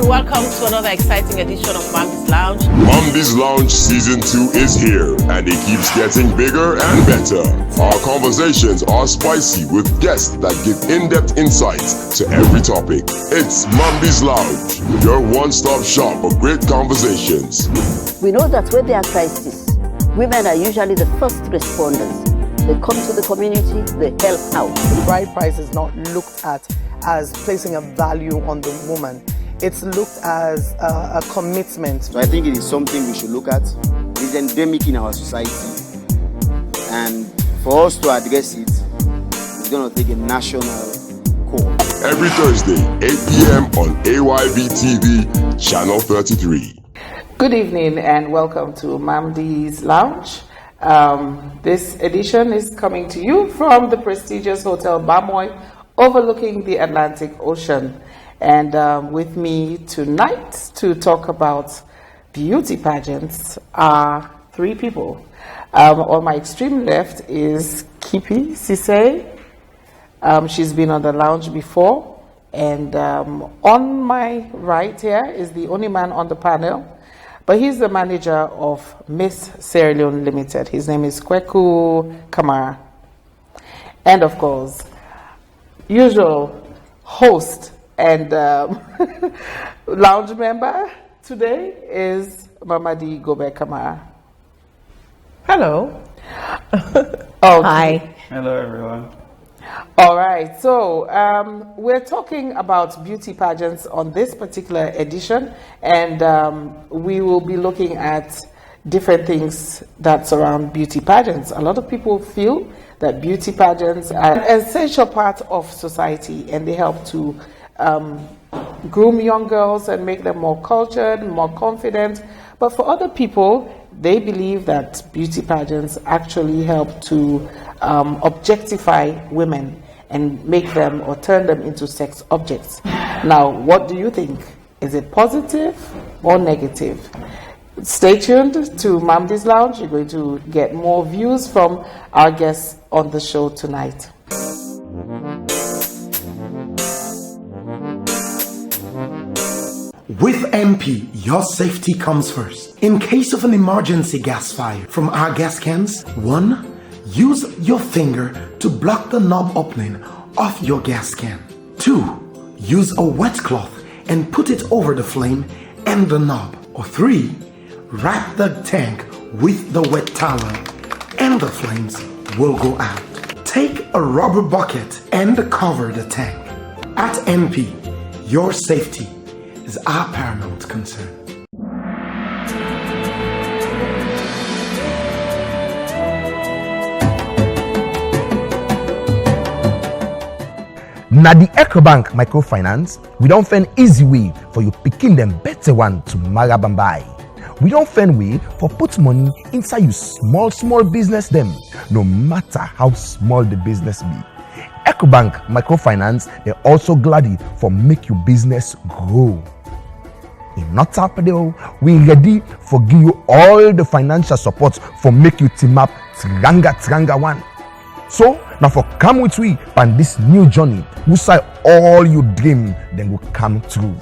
and welcome to another exciting edition of Mamdi's Lounge. Mamdi's Lounge Season 2 is here, and it keeps getting bigger and better. Our conversations are spicy with guests that give in-depth insights to every topic. It's Mamdi's Lounge, your one-stop shop for great conversations. We know that when there are crises, women are usually the first responders. They come to the community, they help out. The bride price is not looked at as placing a value on the woman. It's looked as a commitment. So I think it is something we should look at. It's endemic in our society. And for us to address it, it's going to take a national call. Every Thursday, 8 p.m. on AYB TV, Channel 33. Good evening and welcome to Mamdi's Lounge. This edition is coming to you from the prestigious Hotel Bamoy overlooking the Atlantic Ocean. And with me tonight to talk about beauty pageants are three people. On my extreme left is Kipi Sise. She's been on the lounge before. And on my right here is the only man on the panel. But he's the manager of Miss Sierra Leone Limited. His name is Kweku Kamara. And of course, usual host and lounge member today is Mamdi Gobe Kamara. Hello. Hi. Hello, everyone. All right, so we're talking about beauty pageants on this particular edition, and we will be looking at different things that surround beauty pageants. A lot of people feel that beauty pageants are an essential part of society, and they help to groom young girls and make them more cultured, more confident. But for other people, they believe that beauty pageants actually help to objectify women and make them or turn them into sex objects. Now, what do you think? Is it positive or negative? Stay tuned to Mamdi's Lounge. You're going to get more views from our guests on the show tonight. With MP, your safety comes first. In case of an emergency gas fire, from our gas cans, 1. Use your finger to block the knob opening of your gas can. 2. Use a wet cloth and put it over the flame and the knob. Or 3. Wrap the tank with the wet towel and the flames will go out. Take a rubber bucket and cover the tank. At MP, your safety is our paramount concern. Na the EcoBank Microfinance, we don't find easy way for you picking them better one to Marabambai. We don't find way for put money inside you small business them, no matter how small the business be. EcoBank Microfinance, they're also glad for make your business grow. In not Tapado, we ready for give you all the financial support for make you team up Tranga one. So now for come with we on this new journey, we say all you dream then will come true.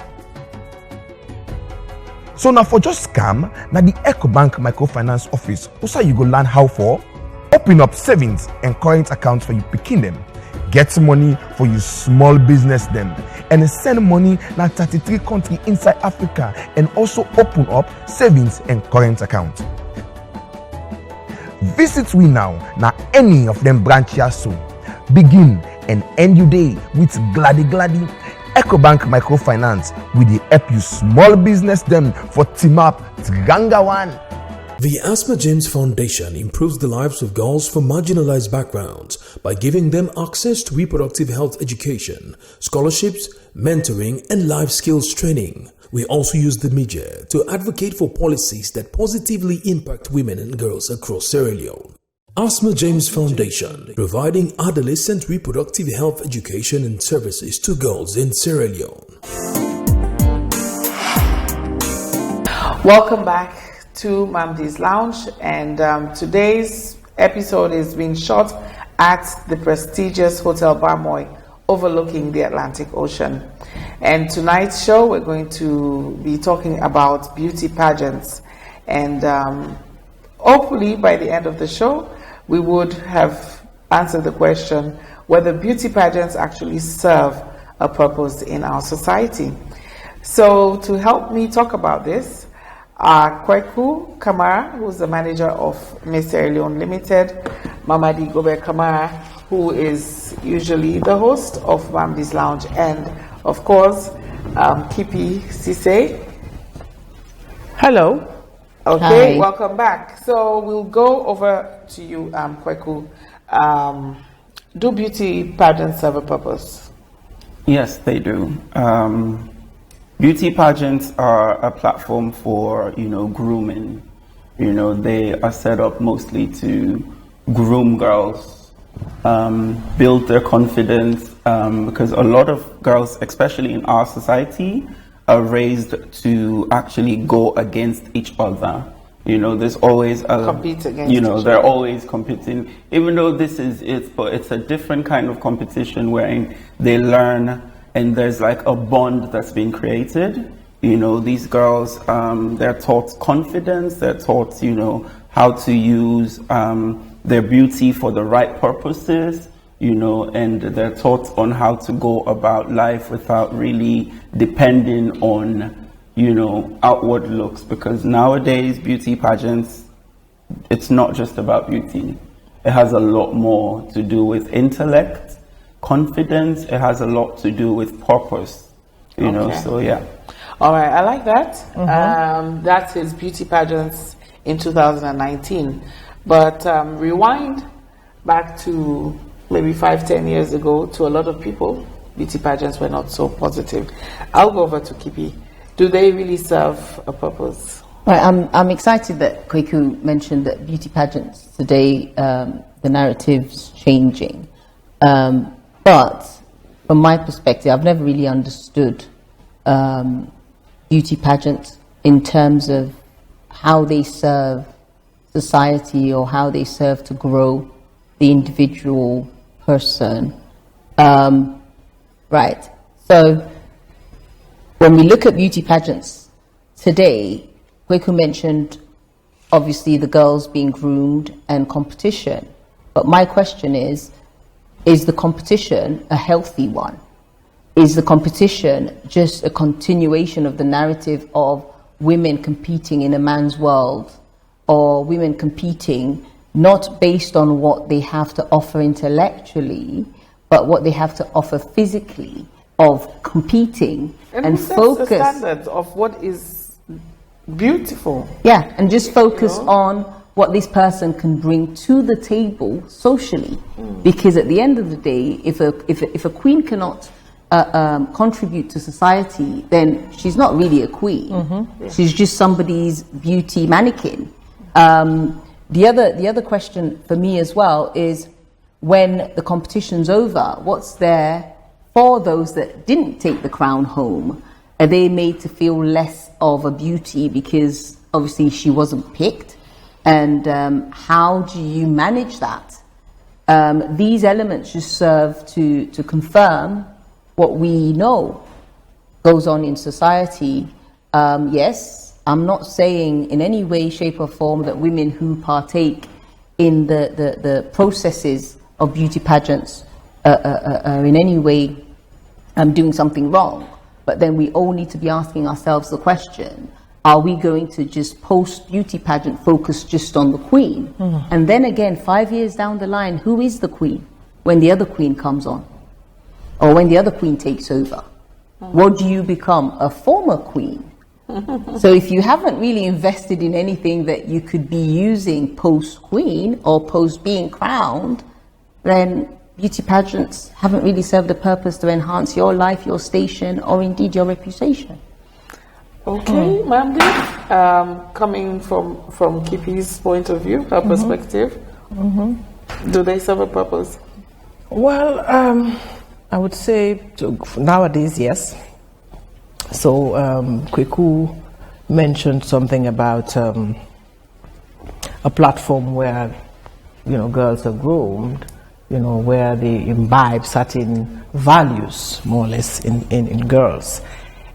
So now for just come, now the EcoBank Microfinance office, we say you go learn how for open up savings and current accounts for you picking them. Get money for your small business them and send money na 33 countries inside Africa and also open up savings and current accounts. Visit we now any of them branches so. Begin and end your day with Glady EcoBank Microfinance with the help you small business them for team up Tranga one. The Asma James Foundation improves the lives of girls from marginalized backgrounds by giving them access to reproductive health education, scholarships, mentoring, and life skills training. We also use the media to advocate for policies that positively impact women and girls across Sierra Leone. Asma James Foundation, providing adolescent reproductive health education and services to girls in Sierra Leone. Welcome back to Mamdi's Lounge, and today's episode is being shot at the prestigious Hotel Bamoy overlooking the Atlantic Ocean. And tonight's show, we're going to be talking about beauty pageants. And hopefully by the end of the show, we would have answered the question whether beauty pageants actually serve a purpose in our society. So to help me talk about this, Kweku Kamara, who's the manager of Miss Sierra Leone Limited, Mamdi Gobe Kamara, who is usually the host of Mamdi's Lounge, and of course, Kipi Sise. Hello. Okay, Hi. welcome back. So we'll go over to you, Kweku. Do beauty pageants serve a purpose? Yes, they do. Beauty pageants are a platform for, grooming. They are set up mostly to groom girls, build their confidence, because a lot of girls, especially in our society, are raised to actually go against each other. There's always Compete against each they're other. always competing, even though this is it, but it's a different kind of competition wherein they learn and there's like a bond that's being created. These girls, they're taught confidence, they're taught, how to use their beauty for the right purposes, and they're taught on how to go about life without really depending on, outward looks. Because nowadays, beauty pageants, it's not just about beauty. It has a lot more to do with intellect, confidence. It has a lot to do with purpose, so yeah. All right, I like that. That is beauty pageants in 2019. But rewind back to maybe 5-10 years ago, to a lot of people, beauty pageants were not so positive. I'll go over to Kipi. Do they really serve a purpose? Right, I'm excited that Kweku mentioned that beauty pageants today, the narrative's changing. But from my perspective, I've never really understood beauty pageants in terms of how they serve society or how they serve to grow the individual person. Right. So when we look at beauty pageants today, Kweku mentioned obviously the girls being groomed and competition. But my question is the competition a healthy one? Is the competition just a continuation of the narrative of women competing in a man's world, or women competing not based on what they have to offer intellectually, but what they have to offer physically, of competing and who sets focus the standards of what is beautiful? Yeah, and just focus on what this person can bring to the table socially. Because at the end of the day, if a queen cannot contribute to society, then she's not really a queen. She's just somebody's beauty mannequin. The other question for me as well is, when the competition's over, what's there for those that didn't take the crown home? Are they made to feel less of a beauty because obviously she wasn't picked? And how do you manage that? These elements just serve to confirm what we know goes on in society. Yes, I'm not saying in any way, shape or form that women who partake in the processes of beauty pageants are in any way doing something wrong. But then we all need to be asking ourselves the question, are we going to just post beauty pageant focus just on the queen? And then again, 5 years down the line, who is the queen when the other queen comes on? Or when the other queen takes over? What do you become? A former queen? So if you haven't really invested in anything that you could be using post-queen or post-being crowned, then beauty pageants haven't really served a purpose to enhance your life, your station, or indeed your reputation. Okay, Mamdi, coming from Kipi's point of view, her perspective, do they serve a purpose? Well, I would say nowadays, yes. So, Kweku mentioned something about a platform where, girls are groomed. where they imbibe certain values, more or less, in girls.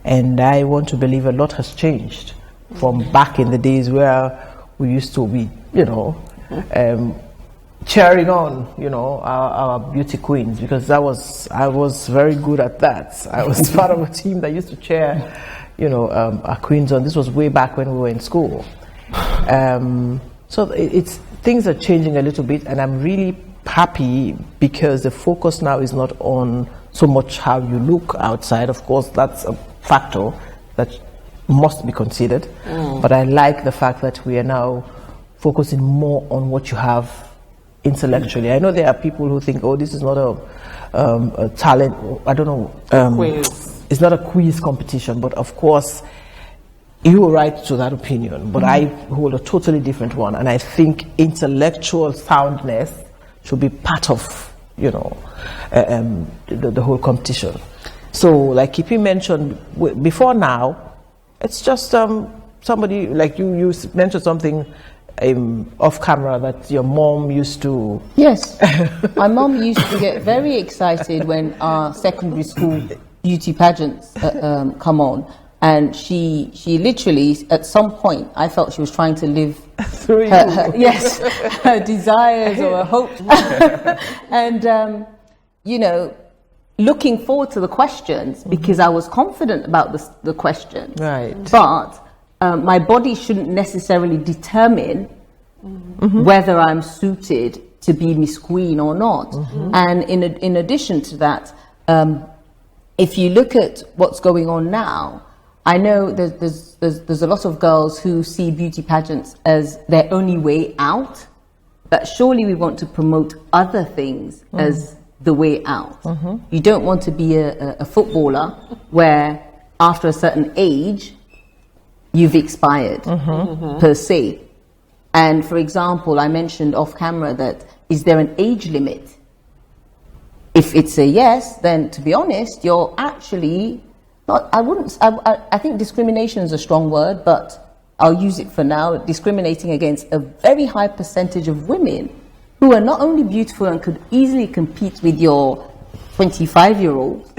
And I want to believe a lot has changed from back in the days where we used to be, cheering on, our beauty queens, because I was very good at that. I was part of a team that used to cheer, our queens on. This was way back when we were in school. So things are changing a little bit, and I'm really happy because the focus now is not on so much how you look outside. Of course, that's a factor that must be considered, but I like the fact that we are now focusing more on what you have intellectually. I know there are people who think, oh, this is not a talent, I don't know, quiz. It's not a quiz competition, but of course you are right to that opinion, but I hold a totally different one, and I think intellectual soundness should be part of the whole competition. So like Kipi mentioned before now, it's just somebody like you mentioned something off camera that your mom used to. Yes, my mom used to get very excited when our secondary school beauty pageants come on, and she literally at some point I felt she was trying to live through her desires or her hopes, and looking forward to the questions because I was confident about the questions. Right. But my body shouldn't necessarily determine whether I'm suited to be Miss Queen or not. And in addition to that, if you look at what's going on now, I know there's a lot of girls who see beauty pageants as their only way out, but surely we want to promote other things as the way out. You don't want to be a footballer where after a certain age you've expired per se. And for example, I mentioned off camera that is there an age limit? If it's a yes, then to be honest, you're actually not, I think discrimination is a strong word, but I'll use it for now, discriminating against a very high percentage of women who are not only beautiful and could easily compete with your 25-year-old,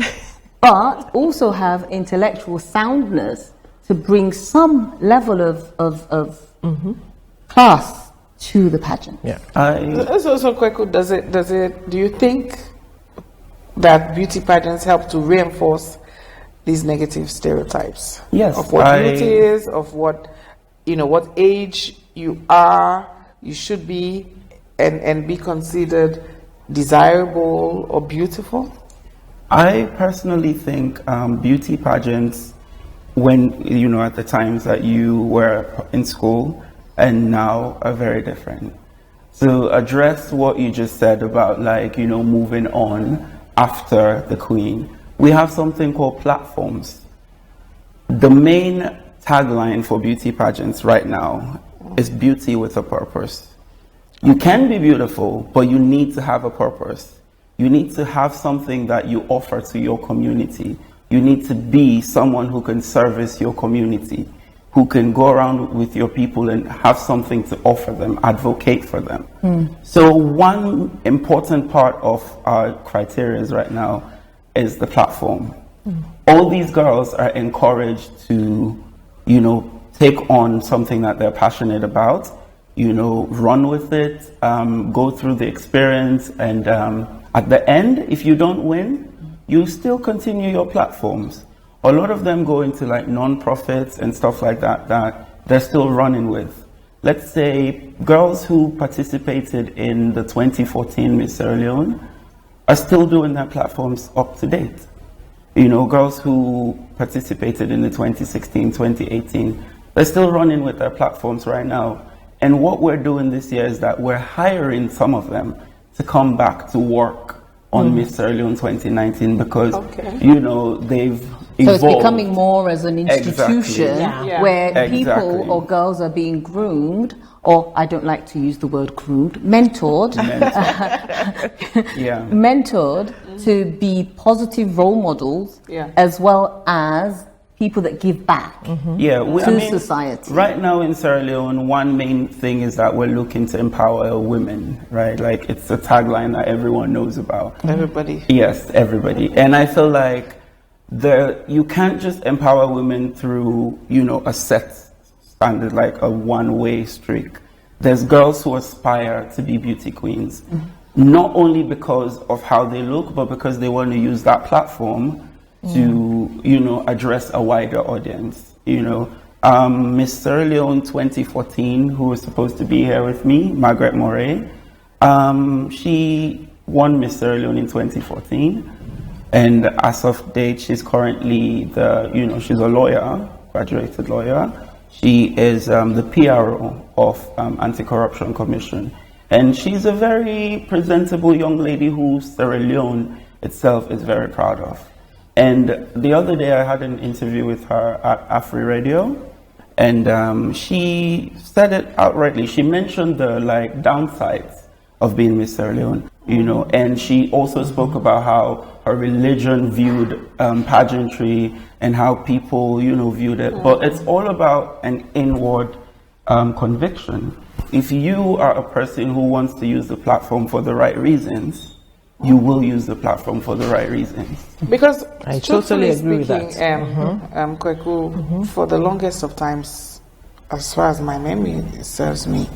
but also have intellectual soundness to bring some level of class to the pageant. Yeah. So Kweku, do you think that beauty pageants help to reinforce these negative stereotypes? Yes. Of what beauty is, of what age you are, you should be, and be considered desirable or beautiful? I personally think beauty pageants, when, at the times that you were in school and now, are very different. So address what you just said about moving on after the queen. We have something called platforms. The main tagline for beauty pageants right now is beauty with a purpose. You can be beautiful, but you need to have a purpose. You need to have something that you offer to your community. You need to be someone who can service your community, who can go around with your people and have something to offer them, advocate for them. So one important part of our criteria right now is the platform. All these girls are encouraged to, take on something that they're passionate about, run with it, go through the experience, and at the end, if you don't win, you still continue your platforms. A lot of them go into non-profits and stuff like that they're still running with. Let's say girls who participated in the 2014 Miss Sierra Leone are still doing their platforms up to date. Girls who participated in the 2016, 2018, they're still running with their platforms right now. And what we're doing this year is that we're hiring some of them to come back to work on Miss Sierra Leone 2019 because, they've evolved. So it's becoming more as an institution where people or girls are being groomed, or I don't like to use the word groomed, mentored, mentored to be positive role models as well as people that give back to society. Right now in Sierra Leone, one main thing is that we're looking to empower women, right? Like, it's a tagline that everyone knows about. Everybody. Yes, everybody. And I feel like you can't just empower women through, a set standard, like a one-way streak. There's girls who aspire to be beauty queens, not only because of how they look, but because they want to use that platform to, address a wider audience. Miss Sierra Leone 2014, who was supposed to be here with me, Margaret Moray, she won Miss Sierra Leone in 2014. And as of date, she's currently she's a lawyer, graduated lawyer. She is the PRO of Anti-Corruption Commission. And she's a very presentable young lady who Sierra Leone itself is very proud of. And the other day I had an interview with her at Afri Radio, and she said it outrightly. She mentioned the downsides of being Miss Sierra Leone, and she also spoke about how her religion viewed pageantry and how people, viewed it. But it's all about an inward conviction. If you are a person who wants to use the platform for the right reasons, you will use the platform for the right reasons. Because I totally agree with that. Kweku, for the longest of times, as far as my memory serves me,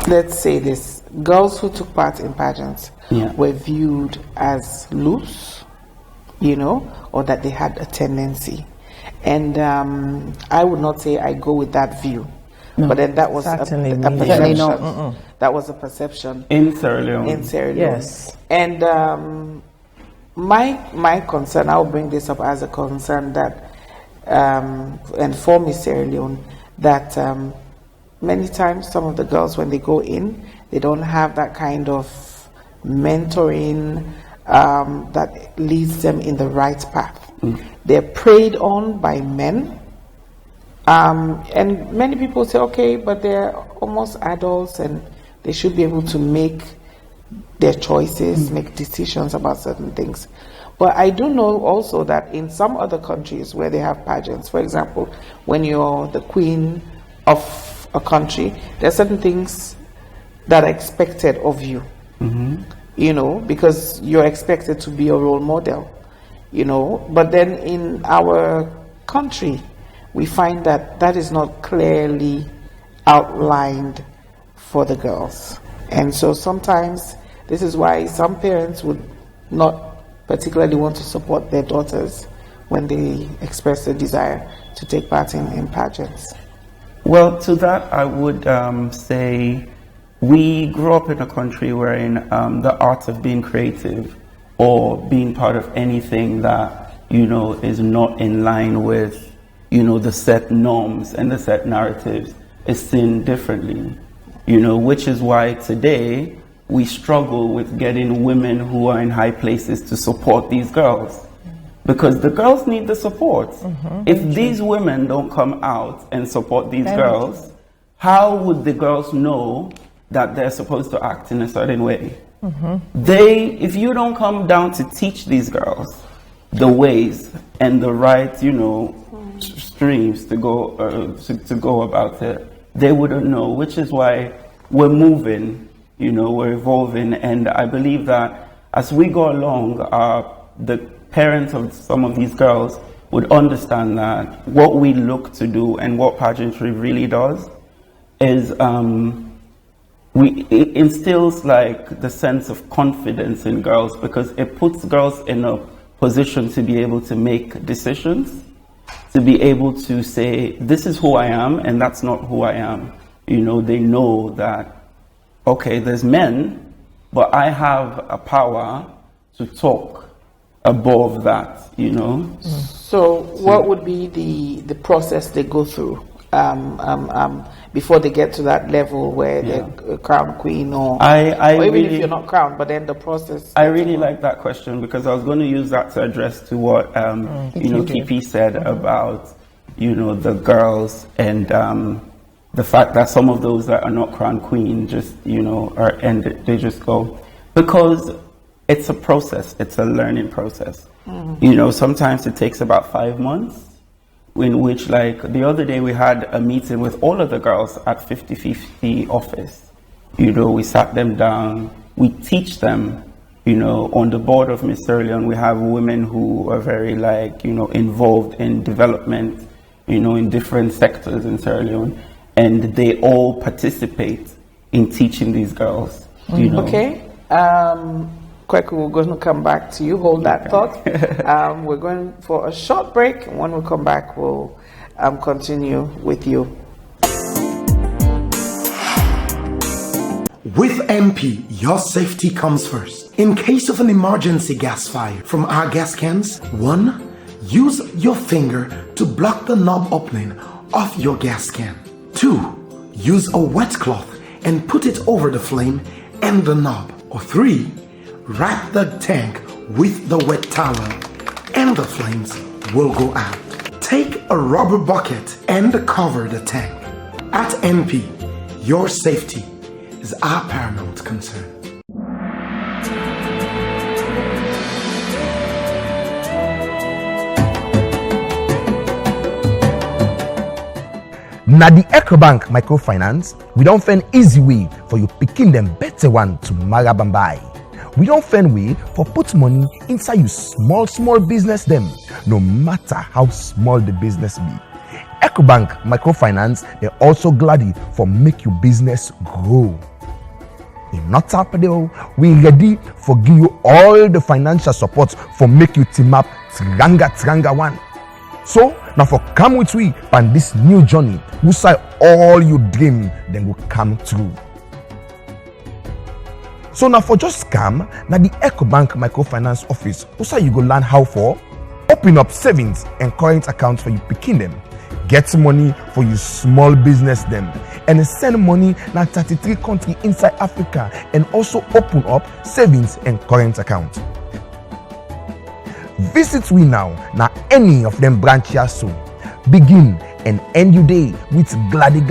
let's say this, girls who took part in pageants were viewed as loose, or that they had a tendency. And I would not say I go with that view. No, but then that was a perception. That was a perception. In Sierra Leone. In Sierra Leone. Yes. And my concern, I'll bring this up as a concern that, and for Miss Sierra Leone, that many times some of the girls, when they go in, they don't have that kind of mentoring that leads them in the right path. They're preyed on by men. And many people say, okay, but they're almost adults and they should be able to make their choices, make decisions about certain things. But I do know also that in some other countries where they have pageants, for example, when you're the queen of a country, there are certain things that are expected of you, because you're expected to be a role model, But then in our country, we find that that is not clearly outlined for the girls. And so sometimes this is why some parents would not particularly want to support their daughters when they express a desire to take part in pageants. Well, to that I would say we grew up in a country wherein the art of being creative or being part of anything that, is not in line with the set norms and the set narratives is seen differently, which is why today we struggle with getting women who are in high places to support these girls. Because the girls need the support. If these women don't come out and support these girls, how would the girls know that they're supposed to act in a certain way? If you don't come down to teach these girls the ways and the right, streams to go about it, they wouldn't know, which is why we're moving, we're evolving. And I believe that as we go along, the parents of some of these girls would understand that what we look to do and what pageantry really does is it instills the sense of confidence in girls, because it puts girls in a position to be able to make decisions, to be able to say, this is who I am and that's not who I am. They know that, okay, there's men, but I have a power to talk above that, So what would be the process they go through before they get to that level where they're crowned queen, or even if you're not crowned, but then the process? I really like that question, because I was going to use that to address to what Kipi said about the girls and the fact that some of those that are not crowned queen just are ended, they just go, because it's a process. It's a learning process. You know, sometimes it takes about 5 months, in which, like, the other day we had a meeting with all of the girls at 50/50 office. You know, we sat them down, we teach them, you know, on the board of Miss Sierra Leone, we have women who are very, like, you know, involved in development, you know, in different sectors in Sierra Leone, and they all participate in teaching these girls, you know. Okay. Kweku, we're going to come back to you. Hold that thought. We're going for a short break. When we come back, we'll continue with you. With MP, your safety comes first. In case of an emergency gas fire from our gas cans, 1. Use your finger to block the knob opening of your gas can. 2. Use a wet cloth and put it over the flame and the knob. Or 3. Wrap the tank with the wet towel and the flames will go out. Take a rubber bucket and cover the tank. At MP, your safety is our paramount concern. Na the EcoBank microfinance, we don't find easy way for you picking them better one to Marabambai. We don't find way for put money inside you small business them, no matter how small the business be. EcoBank microfinance, they're also glad for make your business grow. In not Tapado, we ready for give you all the financial support for make you team up Tranga one. So now for come with we on this new journey, we say all you dream then will come true. So now for just come, now the EcoBank microfinance office, we say you go learn how for open up savings and current accounts for you picking them, get money for you small business them, and send money now 33 countries inside Africa, and also open up savings and current accounts. Visit we now any of them branches soon. Begin and end your day with gladdy.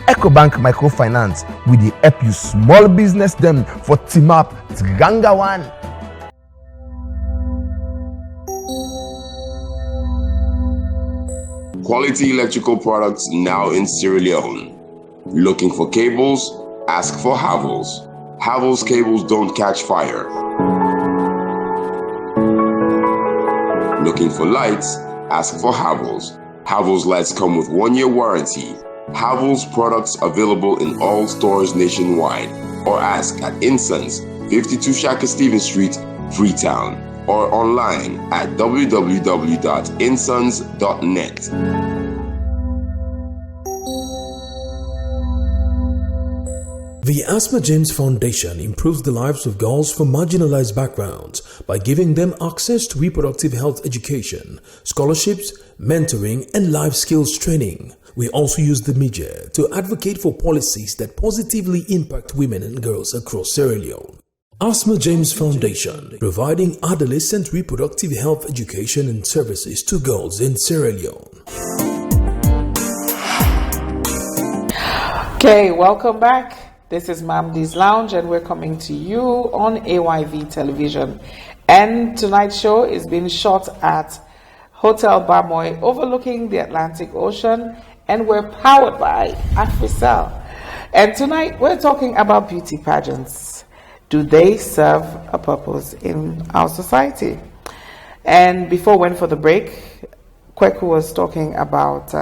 EcoBank microfinance with the help you small business them for team up Tranga one. Quality electrical products now in Sierra Leone. Looking for cables? Ask for Havels. Havels cables don't catch fire. Looking for lights? Ask for Havels. Havels lights come with 1-year warranty. Havels products available in all stores nationwide. Or ask at Insons, 52 Shaka Stevens Street, Freetown. Or online at www.insons.net. The Asma James Foundation improves the lives of girls from marginalized backgrounds by giving them access to reproductive health education, scholarships, mentoring, and life skills training. We also use the media to advocate for policies that positively impact women and girls across Sierra Leone. Asma James Foundation, providing adolescent reproductive health education and services to girls in Sierra Leone. Okay, welcome back. This is Mamdi's Lounge, and we're coming to you on AYV television. And tonight's show is being shot at Hotel Bamoy, overlooking the Atlantic Ocean, and we're powered by Africell. And tonight we're talking about beauty pageants. Do they serve a purpose in our society? And before we went for the break, Kweku was talking about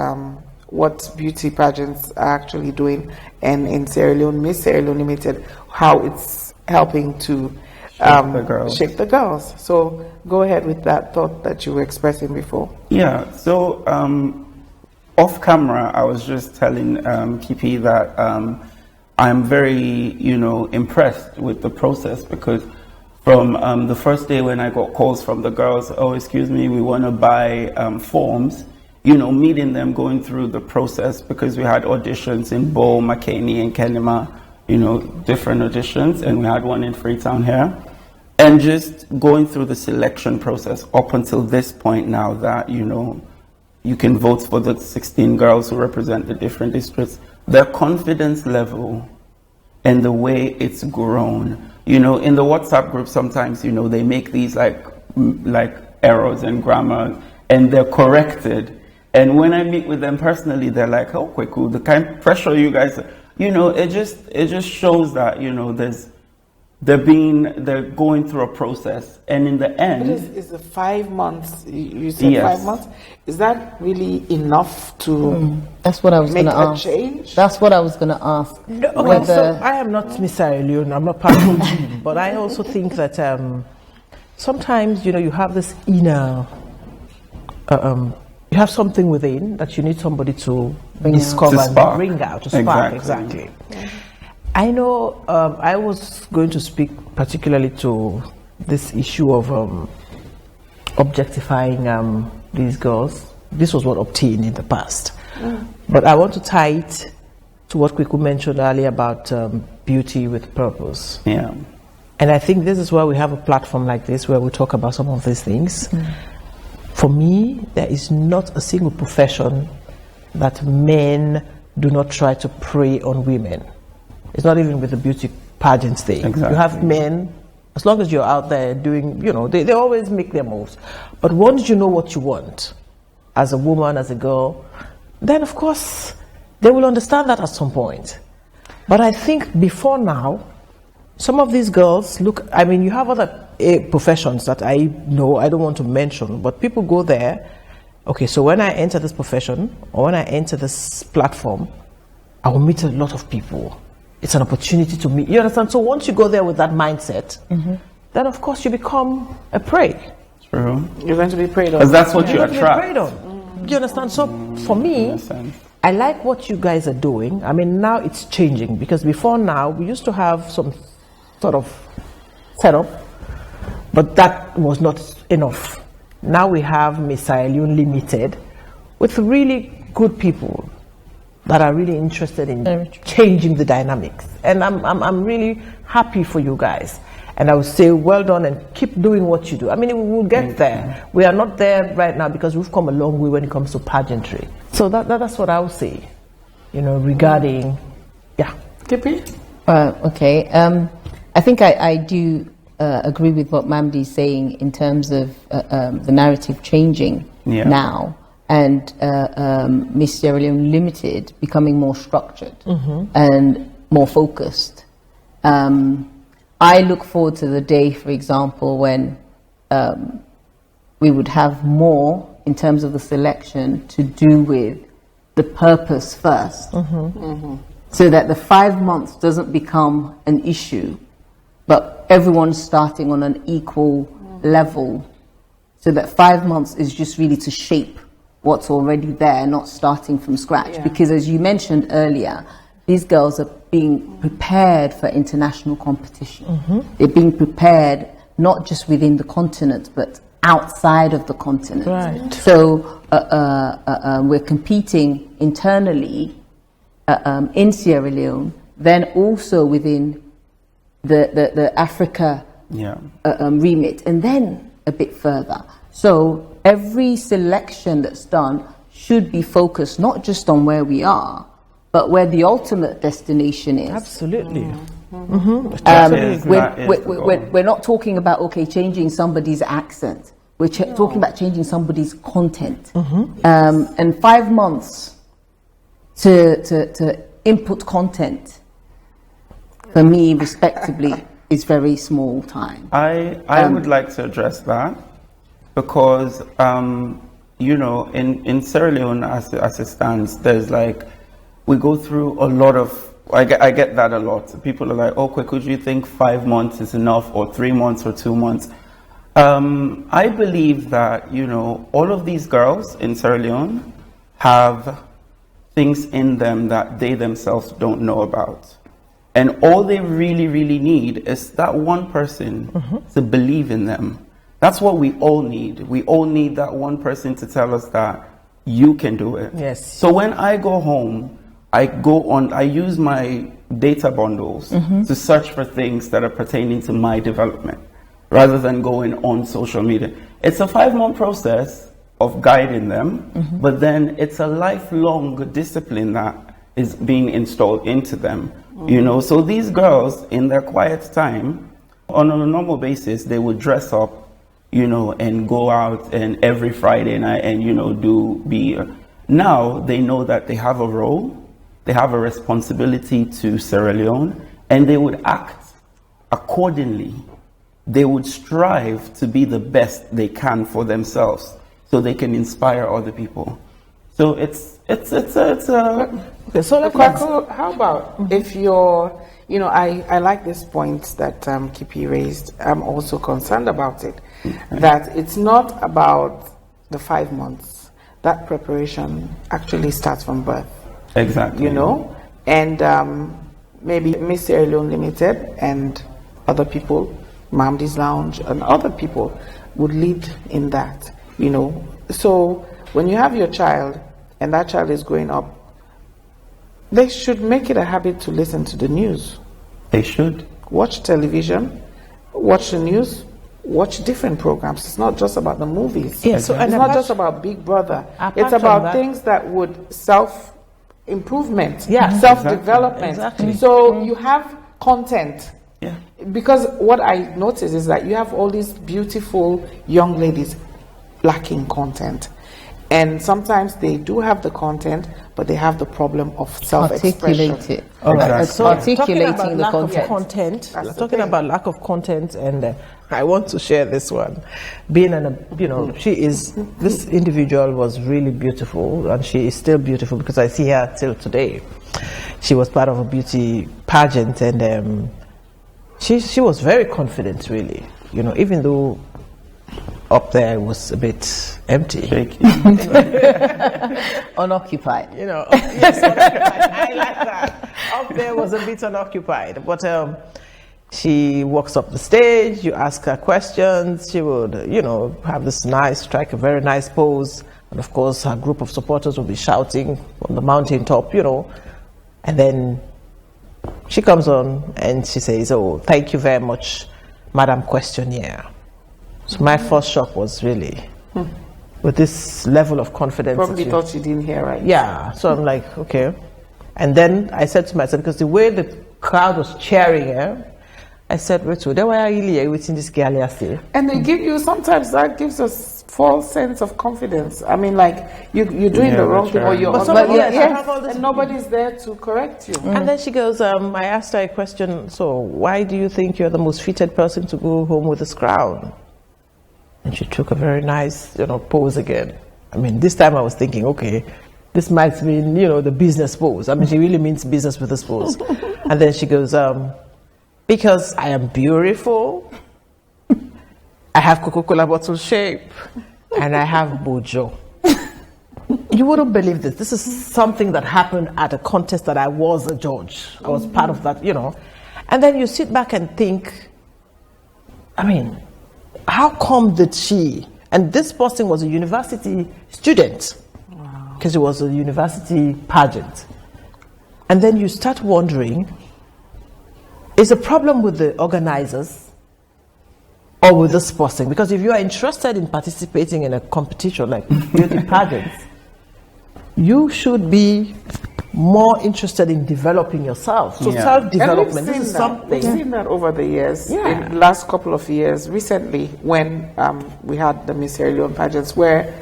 what beauty pageants are actually doing, and in Sierra Leone, Miss Sierra Leone Limited, how it's helping to shape the girls. So go ahead with that thought that you were expressing before. Yeah, so off camera, I was just telling Kipi that I'm very, impressed with the process, because from the first day when I got calls from the girls, oh, excuse me, we want to buy forms, meeting them, going through the process, because we had auditions in Bo, McKinney, and Kenema, different auditions, and we had one in Freetown here. And just going through the selection process up until this point now that, you can vote for the 16 girls who represent the different districts. Their confidence level and the way it's grown You know, in the WhatsApp group, sometimes, you know, they make these like errors in grammar and they're corrected. And when I meet with them personally, they're like, oh, okay, cool. The kind of pressure you guys, you know, it just shows that, you know, they're going through a process, and in the end, is the 5 months? You said yes. 5 months. Is that really enough to? That's what I was going to ask. Change? That's what I was going to ask. No, okay, so I am not Miss Sierra Leone. I'm not part of the team, but I also think that sometimes, you know, you have this inner. You have something within that you need somebody to discover and bring out, to spark. Exactly. I know I was going to speak particularly to this issue of objectifying these girls. This was what obtained in the past. But I want to tie it to what Kweku mentioned earlier about beauty with purpose. Yeah. And I think this is why we have a platform like this where we talk about some of these things. For me, there is not a single profession that men do not try to prey on women. It's not even with the beauty pageants thing. Exactly. You have men, as long as you're out there doing, you know, they always make their moves. But once you know what you want, as a woman, as a girl, then of course, they will understand that at some point. But I think before now, some of these girls look, I mean, you have other professions that I know, I don't want to mention, but people go there. Okay, so when I enter this profession, or when I enter this platform, I will meet a lot of people. It's an opportunity to meet. You understand? So once you go there with that mindset, then of course you become a prey. True. You're going to be preyed on. Because that's what you attract. Preyed on. Do you understand? So for me, I like what you guys are doing. I mean, now it's changing, because before now, we used to have some sort of setup, but that was not enough. Now we have Miss Sierra Leone Limited with really good people that are really interested in changing the dynamics. And I'm really happy for you guys. And I would say, well done, and keep doing what you do. I mean, we will get there. We are not there right now because we've come a long way when it comes to pageantry. So that's what I would say, you know, regarding, yeah. Kippy? Okay. I think I do agree with what Mamdi is saying in terms of the narrative changing now, and Miss Sierra Leone Limited becoming more structured and more focused. I look forward to the day, for example, when we would have more in terms of the selection to do with the purpose first, so that the 5 months doesn't become an issue, but everyone's starting on an equal level, so that 5 months is just really to shape what's already there, not starting from scratch. Because as you mentioned earlier, these girls are being prepared for international competition. They're being prepared not just within the continent, but outside of the continent. Right. So we're competing internally in Sierra Leone, then also within the Africa remit, and then a bit further. So every selection that's done should be focused not just on where we are, but where the ultimate destination is. Absolutely. We're not talking about, changing somebody's accent. We're talking about changing somebody's content. And 5 months to input content, for me, respectively, is very small time. I would like to address that, because, you know, in Sierra Leone, as it stands, there's like, we go through a lot of, I get that a lot. People are like, could you think 5 months is enough, or 3 months, or 2 months? I believe that, you know, all of these girls in Sierra Leone have things in them that they themselves don't know about. And all they really, really need is that one person to believe in them. That's what we all need. We all need that one person to tell us that you can do it. Yes. So when I go home, I use my data bundles to search for things that are pertaining to my development, rather than going on social media. It's a 5-month process of guiding them, but then it's a lifelong discipline that is being installed into them. You know, so these girls, in their quiet time, On a normal basis, they would dress up, and go out and every Friday night and, do beer. Now they know that they have a role, they have a responsibility to Sierra Leone, and they would act accordingly. They would strive to be the best they can for themselves so they can inspire other people. So it's a okay. So Kwaku, how about if you're, I like this point that Kipi raised. I'm also concerned about it, that it's not about the 5 months. That preparation actually starts from birth. Exactly. And maybe Miss Sierra Leone Limited and other people, Mamdi's Lounge and other people would lead in that, So when you have your child and that child is growing up, they should make it a habit to listen to the news. They should. Watch television, watch the news, watch different programs. It's not just about the movies. Yeah, so it's not just about Big Brother. It's about things that would self-improvement, self-development. Exactly. So you have content. Yeah. Because what I notice is that you have all these beautiful young ladies lacking content. And sometimes they do have the content, but they have the problem of self-expression. Articulate it. All right. So Articulating the content. Talking about lack of content, and I want to share this one. Being this individual was really beautiful, and she is still beautiful because I see her till today. She was part of a beauty pageant, and she was very confident, really. Even though up there it was a bit empty. Unoccupied. Yes, unoccupied. I like that. Up there was a bit unoccupied. But she walks up the stage, you ask her questions, she would, have this strike a very nice pose. And of course, her group of supporters will be shouting from the mountaintop, And then she comes on and she says, "Oh, thank you very much, Madam Questionnaire." So my first shock was really, with this level of confidence. Probably thought she didn't hear right. Yeah, so I'm like, okay. And then I said to myself, because the way the crowd was cheering her, I said, wait, so then why are you really waiting this girl yesterday? And they give you, sometimes that gives us false sense of confidence. I mean, like, you're doing the wrong thing, or you're and nobody's there to correct you. And then she goes, I asked her a question, so why do you think you're the most fitted person to go home with this crown? And she took a very nice, pose again. I mean, this time I was thinking, okay, this might mean, the business pose. I mean, she really means business with this pose. And then she goes, because I am beautiful, I have Coca-Cola bottle shape, and I have Bojo. You wouldn't believe this. This is something that happened at a contest that I was a judge. I was part of that, And then you sit back and think, I mean, how come did she? And this person was a university student, because it was a university pageant. And then you start wondering, is the problem with the organizers or with this person? Because if you are interested in participating in a competition like beauty pageants, you should be more interested in developing yourself. So self-development, this is something. We've seen that over the years, in the last couple of years, recently, when we had the Miss Sierra Leone pageants, where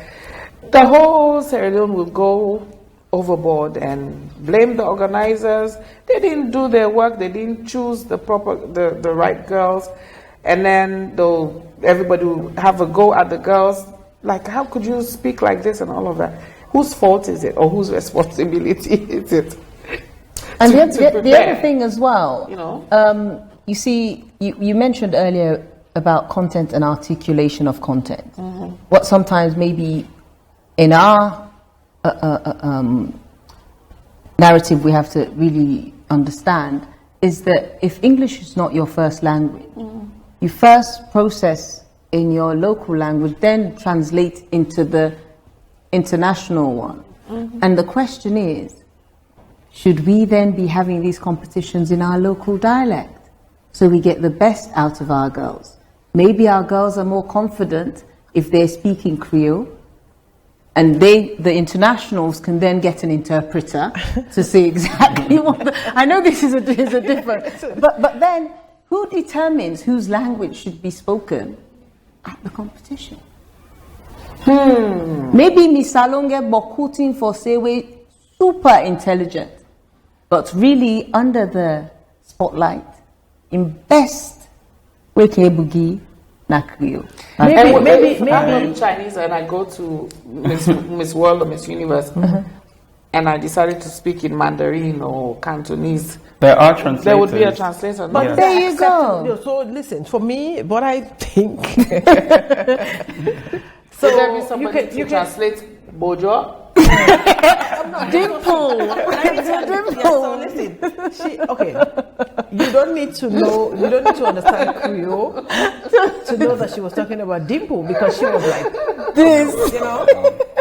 the whole Sierra Leone will go overboard and blame the organizers. They didn't do their work, they didn't choose the right girls, and then everybody will have a go at the girls. Like, how could you speak like this and all of that? Whose fault is it, or whose responsibility is it? And the other thing as well, you see, you mentioned earlier about content and articulation of content. What sometimes maybe in our narrative we have to really understand is that if English is not your first language, you first process in your local language, then translate into the international one. And the question is, should we then be having these competitions in our local dialect so we get the best out of our girls? Maybe our girls are more confident if they're speaking Creole, and the internationals can then get an interpreter to say exactly what I know this is a different, but then who determines whose language should be spoken at the competition? Maybe Misalonge Bokutin for Sewe super intelligent, but really under the spotlight, in best Wekebugi Nakrio. Maybe I'm Chinese and I go to Miss World or Miss Universe and I decided to speak in Mandarin or Cantonese. There are translators. There would be a translator. But Yes. there you go. So listen, for me, what I think. So there be somebody to translate Bojo? Dimple. So listen, you don't need to know, you don't need to understand Creole to know that she was talking about Dimple, because she was like this, you know,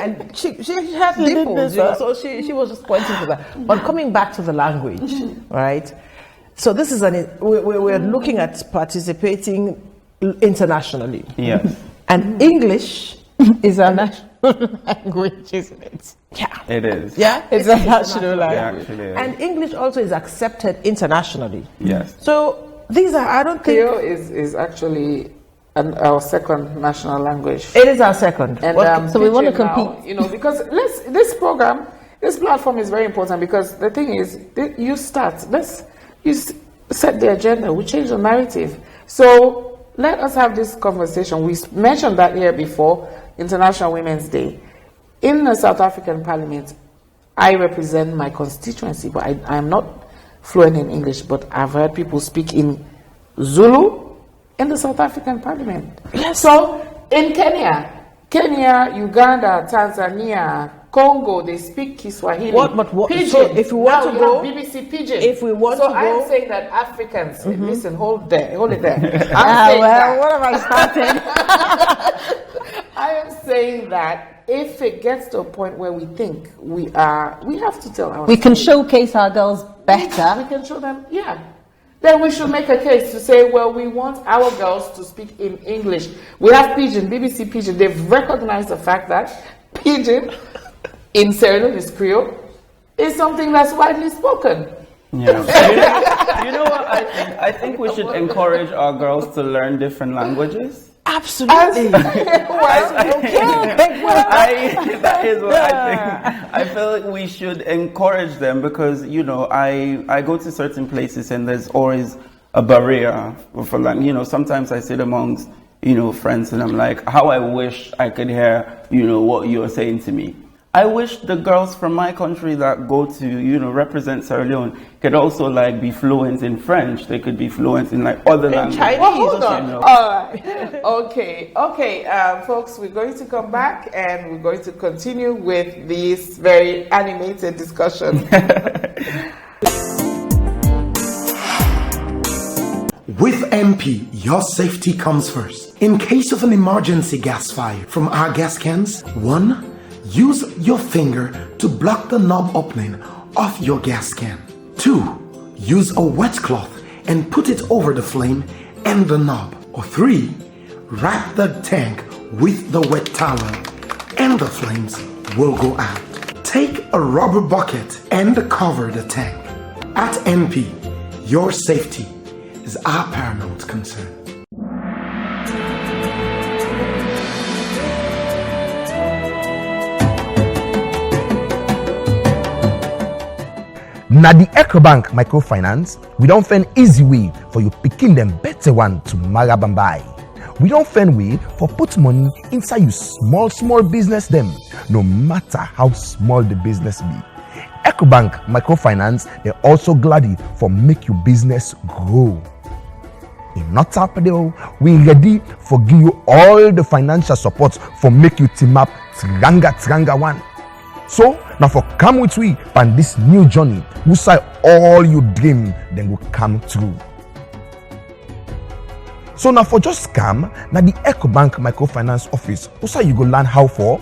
and she had dimples, you know, so she was just pointing to that. But coming back to the language, right? So this is we're looking at participating internationally. Yes. And English is a national language, isn't it? Yeah. It is. Yeah? It's a national language. It is. And English also is accepted internationally. Yes. So these are, I don't think... Creole is actually our second national language. It is our second. And so we want to now, compete. you know, because this platform is very important, because the thing is, you set the agenda, we change the narrative. So let us have this conversation. We mentioned that here before, International Women's Day. In the South African Parliament, I represent my constituency, but I am not fluent in English, but I've heard people speak in Zulu in the South African Parliament. Yes. So in Kenya, Uganda, Tanzania, Congo, they speak Kiswahili. Pidgin. So if we want now to go, BBC Pidgin. If we want to go, I'm saying that Africans. Listen, hold it there. What have I started? I am saying that if it gets to a point where we think we have to tell our We can showcase our girls better. We can show them, yeah. Then we should make a case to say, well, we want our girls to speak in English. We have Pidgin, BBC Pidgin. They've recognized the fact that Pidgin in Sierra Leone is Creole is something that's widely spoken. Yeah. You know what I think we should encourage our girls to learn different languages. Absolutely. That is what I think. I feel like we should encourage them, because, you know, I go to certain places and there's always a barrier for language. You know, sometimes I sit amongst, you know, friends and I'm like, how I wish I could hear, you know, what you're saying to me. I wish the girls from my country that go to, you know, represent Sierra Leone could also like be fluent in French. They could be fluent in like other languages. Chinese. Well, hold on. You know. All right. Okay. Folks, we're going to come back and we're going to continue with this very animated discussion. With MP, your safety comes first. In case of an emergency gas fire from our gas cans, 1. Use your finger to block the knob opening of your gas can. 2. Use a wet cloth and put it over the flame and the knob. Or 3. Wrap the tank with the wet towel and the flames will go out. Take a rubber bucket and cover the tank. At MP, your safety is our paramount concern. Na the EcoBank microfinance, we don't find easy way for you picking them better one to Marabambai. We don't find way for put money inside you small business them, no matter how small the business be. EcoBank microfinance, they're also glad for make your business grow. In not happening, we ready for give you all the financial support for make you team up Tranga one. So now for come with we on this new journey, we say all you dream then will come true. So now for just come, now the EcoBank microfinance office, we say you go learn how for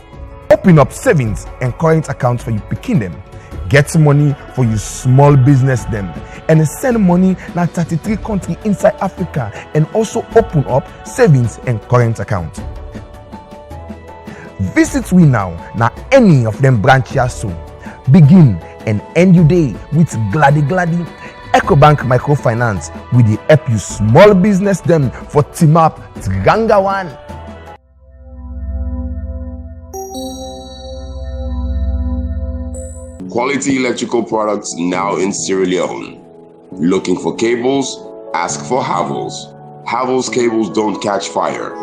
open up savings and current accounts for you picking them, get money for you small business them, and send money now 33 countries inside Africa, and also open up savings and current accounts. Visit we now any of them branches soon. Begin and end your day with gladdy EcoBank Microfinance with the help you small business them for team up Tiganga one. Quality electrical products now in Sierra Leone. Looking for cables? Ask for Havels. Havels cables don't catch fire.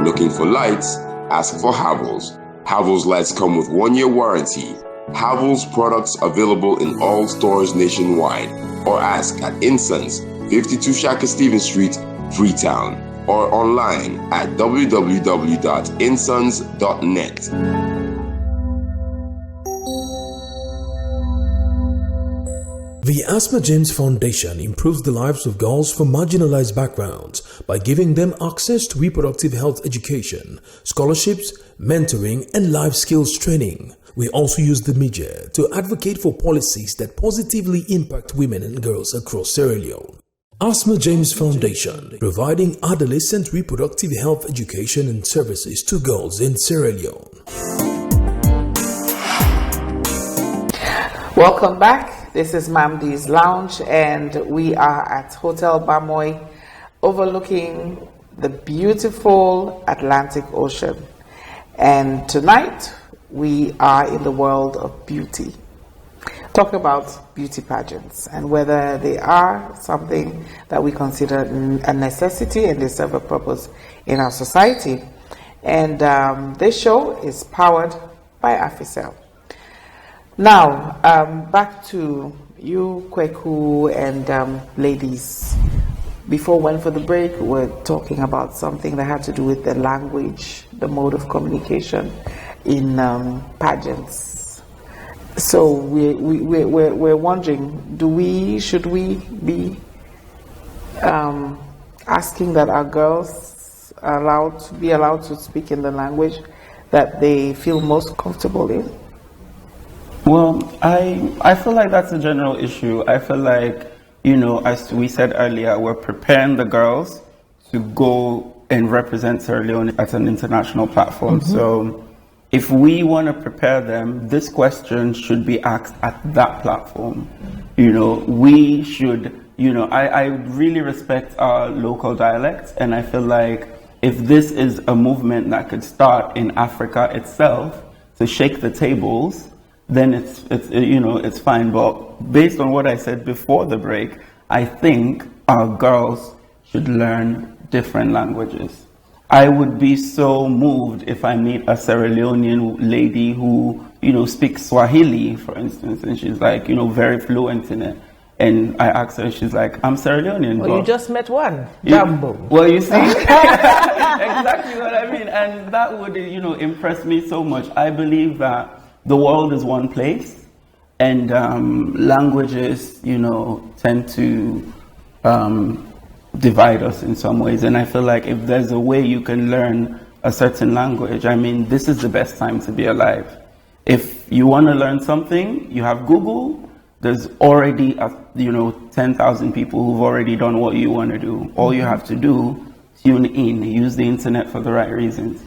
Looking for lights? Ask for Havels. Havels lights come with 1-year warranty. Havels products available in all stores nationwide. Or ask at Insons, 52 Shaka Stevens Street, Freetown. Or online at www.insons.net. The Asma James Foundation improves the lives of girls from marginalized backgrounds by giving them access to reproductive health education, scholarships, mentoring, and life skills training. We also use the media to advocate for policies that positively impact women and girls across Sierra Leone. Asma James Foundation, providing adolescent reproductive health education and services to girls in Sierra Leone. Welcome back. This is Mamdi's Lounge, and we are at Hotel Bamoy, overlooking the beautiful Atlantic Ocean. And tonight, we are in the world of beauty. Talk about beauty pageants and whether they are something that we consider a necessity and they serve a purpose in our society. And this show is powered by Africell. Now, back to you, Kweku, and ladies. Before we went for the break, we were talking about something that had to do with the language, the mode of communication in pageants. So we're wondering, should we be asking that our girls are allowed to speak in the language that they feel most comfortable in? Well, I feel like that's a general issue. I feel like, as we said earlier, we're preparing the girls to go and represent Sierra Leone at an international platform. Mm-hmm. So if we want to prepare them, this question should be asked at that platform. We should, I really respect our local dialects, and I feel like if this is a movement that could start in Africa itself to shake the tables, then it's fine. But based on what I said before the break, I think our girls should learn different languages. I would be so moved if I meet a Sierra Leonean lady who, speaks Swahili, for instance, and she's like, very fluent in it. And I asked her, she's like, I'm Sierra Leonean. Well, you just met one. Jambo. Well, you see, exactly what I mean. And that would, impress me so much. I believe that the world is one place, and languages, tend to divide us in some ways. And I feel like if there's a way you can learn a certain language, this is the best time to be alive. If you want to learn something, you have Google. There's already 10,000 people who've already done what you want to do. All you have to do, tune in, use the internet for the right reasons.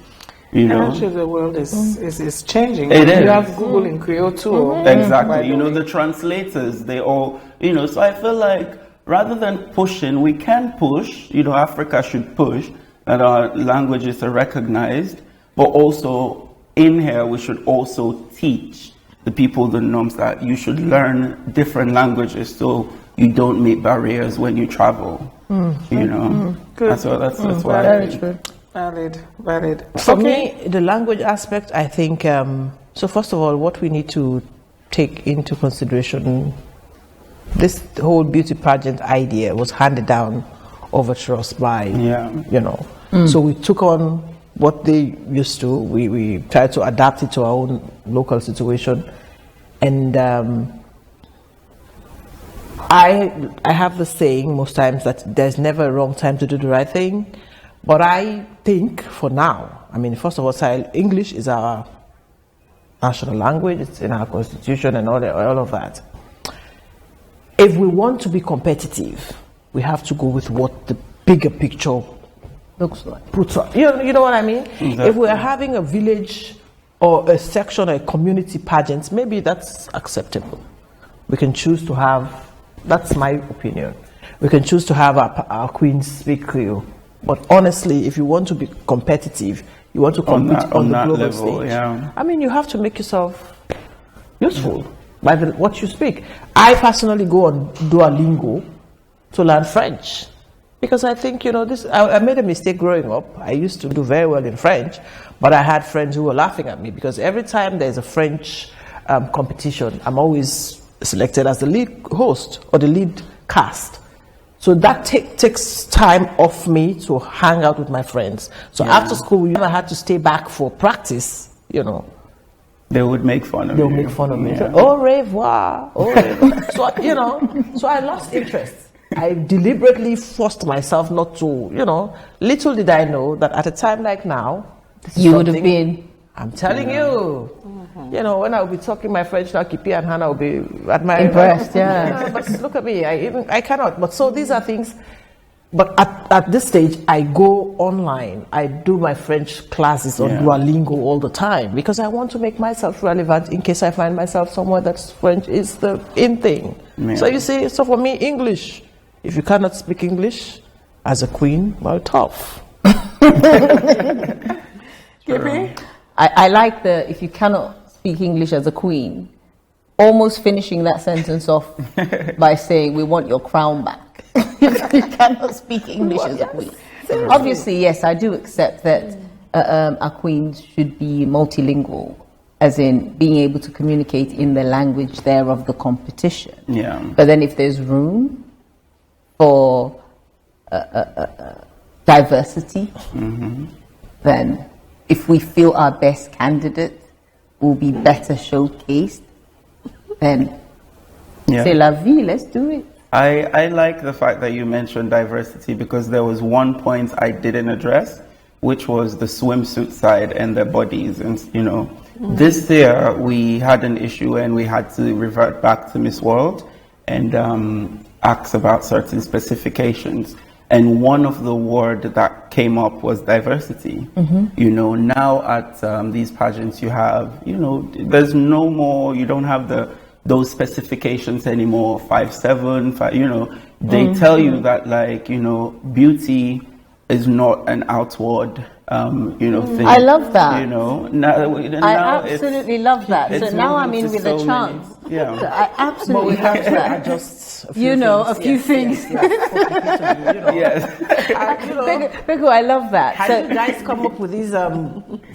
Actually, the world is changing. It is. You have Google in Creole too. Mm-hmm. Exactly. The translators, they all, so I feel like rather than pushing, we can push, Africa should push that our languages are recognized, but also in here, we should also teach the people the norms that you should learn different languages so you don't meet barriers when you travel. Good. That's why. Very true. Valid. For me, the language aspect, I think, so first of all, what we need to take into consideration, this whole beauty pageant idea was handed down over to us by, So we took on what they used to, we tried to adapt it to our own local situation. And I have the saying most times that there's never a wrong time to do the right thing. But I think for now, first of all, English is our national language, it's in our constitution and all of that. If we want to be competitive, we have to go with what the bigger picture looks like. You know what I mean? Exactly. If we're having a village or a section, a community pageant, maybe that's acceptable. We can choose to have, that's my opinion, we can choose to have our queens speak Creole. But honestly, if you want to be competitive, you want to compete on the global level, stage, I mean, you have to make yourself useful by what you speak. I personally go on Duolingo to learn French. Because I think, I made a mistake growing up. I used to do very well in French, but I had friends who were laughing at me because every time there's a French competition, I'm always selected as the lead host or the lead cast. So that takes time off me to hang out with my friends. So after school, I had to stay back for practice, They would make fun of you. They'll make fun of me. So, au revoir. Au revoir. So I lost interest. I deliberately forced myself not to, little did I know that at a time like now, you would have been. I'm telling you, when I will be talking my French now, Kipi and Hannah will be at my impressed, but look at me, I cannot. But so these are things. But at this stage, I go online. I do my French classes on Duolingo all the time because I want to make myself relevant in case I find myself somewhere that French is the in thing. Yeah. So you see, so for me, English. If you cannot speak English as a queen, well, tough. I like if you cannot speak English as a queen, almost finishing that sentence off by saying, we want your crown back. If you cannot speak English as a queen. Obviously, yes, I do accept that our queens should be multilingual, as in being able to communicate in the language there of the competition. Yeah. But then if there's room for diversity, then if we feel our best candidate will be better showcased, then c'est la vie, let's do it. I like the fact that you mentioned diversity because there was one point I didn't address, which was the swimsuit side and their bodies. And, this year we had an issue and we had to revert back to Miss World and ask about certain specifications. And one of the words that came up was diversity. Now at these pageants you have, there's no more, you don't have those specifications anymore, 5'7", 5, they tell you that beauty is not an outward, thing. I love that. Now I absolutely love that. So now I'm in with a chance. I absolutely love that. Adjust a few things. Bego, I love that. Have you guys come up with these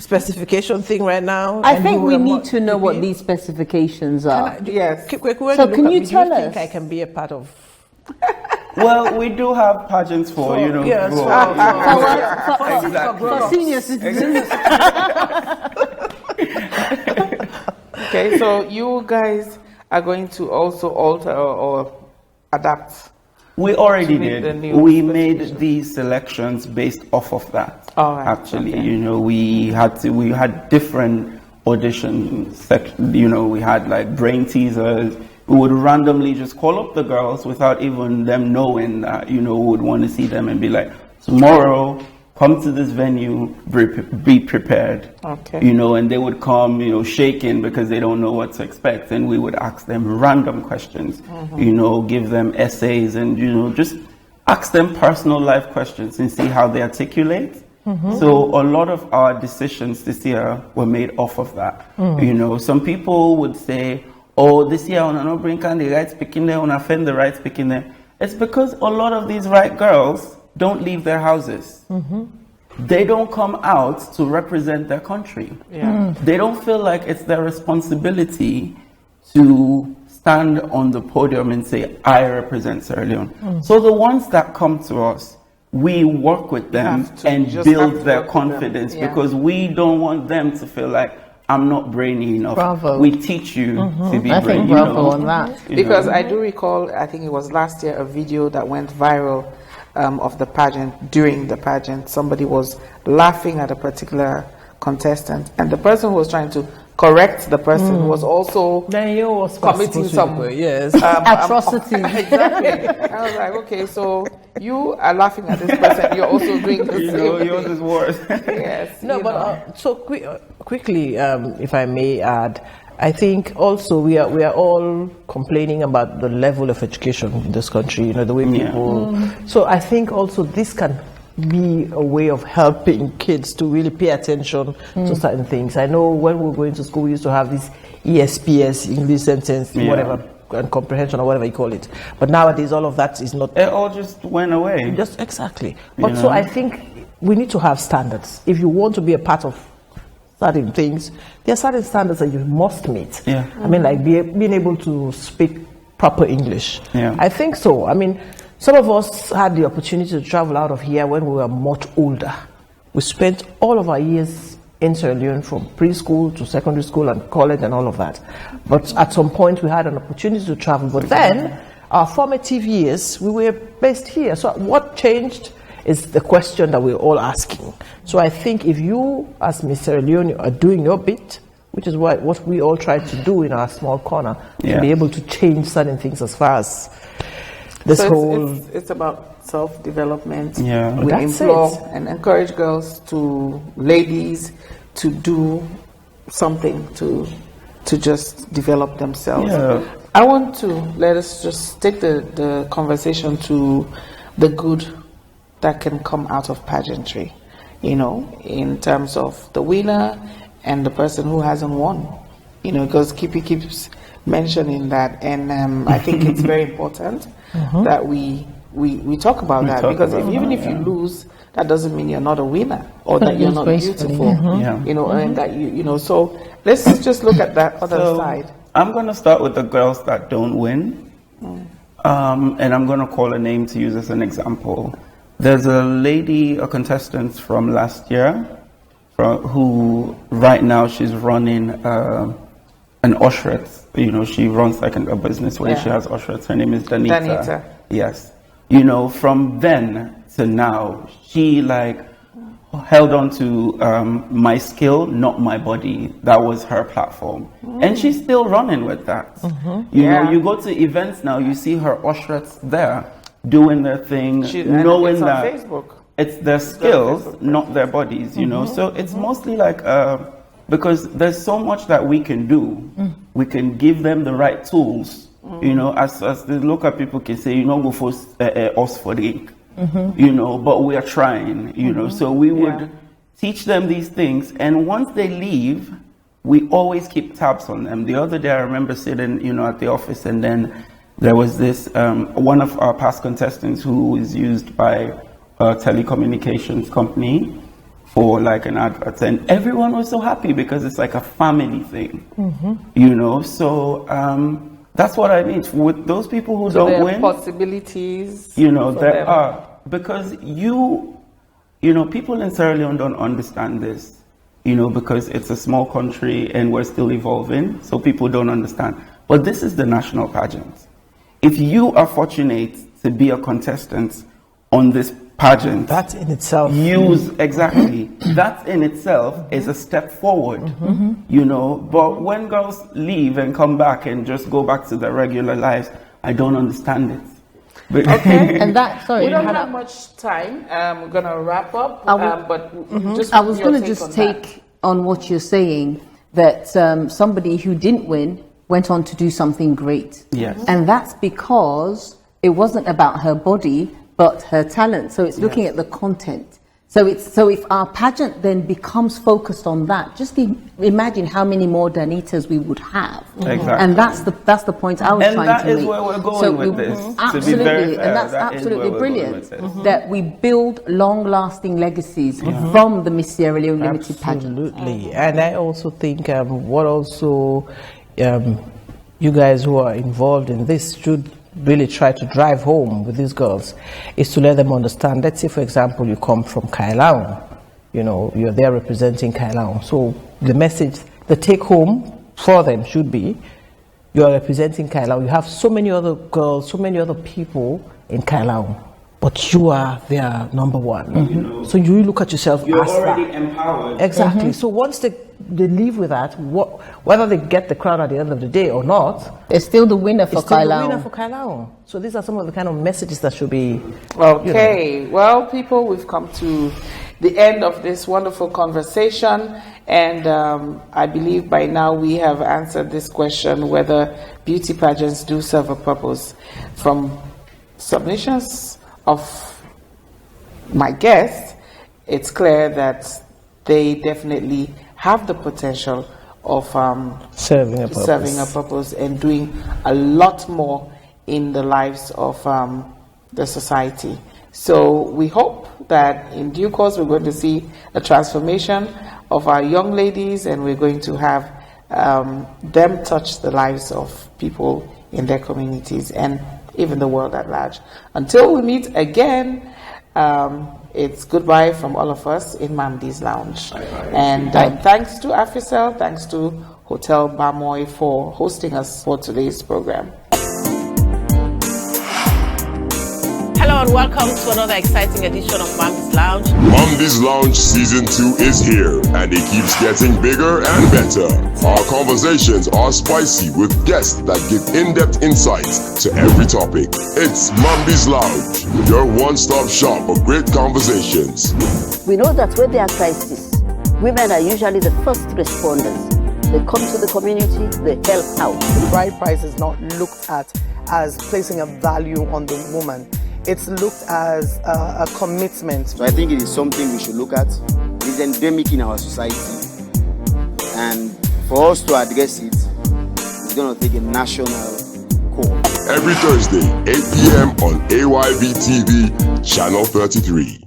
specification thing right now? I think we need to know what these specifications are. So can you tell us? Do you think I can be a part of? Well, we do have pageants for for senior citizens. Okay, so you guys are going to also alter or adapt. We already did. We made these selections based off of that. Actually, we had different audition sections. We had brain teasers. We would randomly just call up the girls without even them knowing that, we would want to see them and be like, tomorrow, come to this venue, be prepared. Okay. And they would come, shaking because they don't know what to expect. And we would ask them random questions, give them essays and, just ask them personal life questions and see how they articulate. So a lot of our decisions this year were made off of that. Some people would say, this year on not bring the right speaking there, on offend the right speaking there. It's because a lot of these right girls don't leave their houses. They don't come out to represent their country. They don't feel like it's their responsibility to stand on the podium and say, I represent Sierra Leone. So the ones that come to us, we work with them and build their confidence because we don't want them to feel like, I'm not brainy enough. Bravo. We teach you to be I brainy. think bravo on that. Because I do recall, I think it was last year, a video that went viral of the pageant. During the pageant, somebody was laughing at a particular contestant, and the person who was trying to correct the person who was also Then you was committing some yes. Atrocities. Exactly. I was like, okay, so you are laughing at this person, you're also doing the same yours thing. is worse. Yes. No, you but know. so quickly, if I may add, I think also we are all complaining about the level of education in this country. The way people. So I think also this can be a way of helping kids to really pay attention to certain things. I know when we were going to school, we used to have this ESPS, English sentence, whatever, and comprehension or whatever you call it. But nowadays, all of that is not. It all just went away. Just exactly. But so I think we need to have standards. If you want to be a part of certain things, there are certain standards that you must meet. Yeah. I mean, like being able to speak proper English. Yeah. I think so. I mean, some of us had the opportunity to travel out of here when we were much older. We spent all of our years in Sierra Leone, from preschool to secondary school and college and all of that. But at some point we had an opportunity to travel. But then our formative years, we were based here. So what changed is the question that we're all asking. So I think if you, as Miss Sierra Leone, are doing your bit, which is what we all try to do in our small corner, to be able to change certain things as far as this whole... It's about self-development. Yeah. We That's implore it. and encourage ladies to do something to just develop themselves. Yeah. I want to let us just take the conversation to the good that can come out of pageantry, in terms of the winner and the person who hasn't won, because Kippy keeps mentioning that, and I think it's very important that we talk about that, because even if you lose, that doesn't mean you're not a winner or that you're not beautiful, and that so let's just look at that other side. I'm going to start with the girls that don't win, and I'm going to call a name to use as an example. There's a lady, a contestant from last year, who right now she's running an usherette. She runs like a business where she has usherates. Her name is Danita. Yes. From then to now, she held on to my skill, not my body. That was her platform. And she's still running with that. You go to events now, you see her usherates there doing their thing, knowing that Facebook. It's their skills, not their bodies, So it's mostly because there's so much that we can do. We can give them the right tools, as the local people can say, go for us for the ink, but we are trying, so we would teach them these things. And once they leave, we always keep tabs on them. The other day I remember sitting, at the office, and then there was this, one of our past contestants who is used by a telecommunications company for an advert, and everyone was so happy because it's like a family thing, so that's what I mean with those people who don't win. Possibilities, there are, because people in Sierra Leone don't understand this, because it's a small country and we're still evolving, so people don't understand. But this is the national pageant. If you are fortunate to be a contestant on this pageant, that in itself, that in itself is a step forward, But when girls leave and come back and just go back to their regular lives, I don't understand it. Okay, and that, sorry, we don't have much time. We're gonna wrap up, but I was going to just take on what you're saying, that somebody who didn't win went on to do something great. Yes. And that's because it wasn't about her body, but her talent. So it's looking at the content. So if our pageant then becomes focused on that, just imagine how many more Danitas we would have. Exactly. And that's the point I was trying to make. And that is where we're going with this. Absolutely, to be very fair, and that's that absolutely brilliant. That we build long-lasting legacies from the Miss Sierra Leone Limited pageant. Absolutely, and I also think what also you guys who are involved in this should really try to drive home with these girls is to let them understand. Let's say, for example, you come from Kailaon, you're there representing Kailaon. So the message, the take home for them should be, you are representing Kailaon. You have so many other girls, so many other people in Kailaon, but you are their number one. Mm-hmm. So you look at yourself You're as already that. empowered. Exactly. So once they live with that, whether they get the crown at the end of the day or not, it's still the winner for Kailao. So these are some of the kind of messages that should be. Okay. Well, people, we've come to the end of this wonderful conversation, and I believe by now we have answered this question whether beauty pageants do serve a purpose. From submissions of my guests, it's clear that they definitely have the potential of serving a purpose and doing a lot more in the lives of the society. So we hope that in due course we're going to see a transformation of our young ladies, and we're going to have them touch the lives of people in their communities and even the world at large. Until we meet again, it's goodbye from all of us in Mamdi's Lounge. And thanks to Africell, thanks to Hotel Bamoy for hosting us for today's program. Hello and welcome to another exciting edition of Mamdi's Lounge. Mamdi's Lounge Season 2 is here, and it keeps getting bigger and better. Our conversations are spicy with guests that give in-depth insights to every topic. It's Mamdi's Lounge, your one-stop shop for great conversations. We know that when there are crises, women are usually the first responders. They come to the community, they help out. The bride price is not looked at as placing a value on the woman. It's looked as a commitment. So I think it is something we should look at. It's endemic in our society. And for us to address it, it's going to take a national call. Every Thursday, 8 p.m. on AYV TV, Channel 33.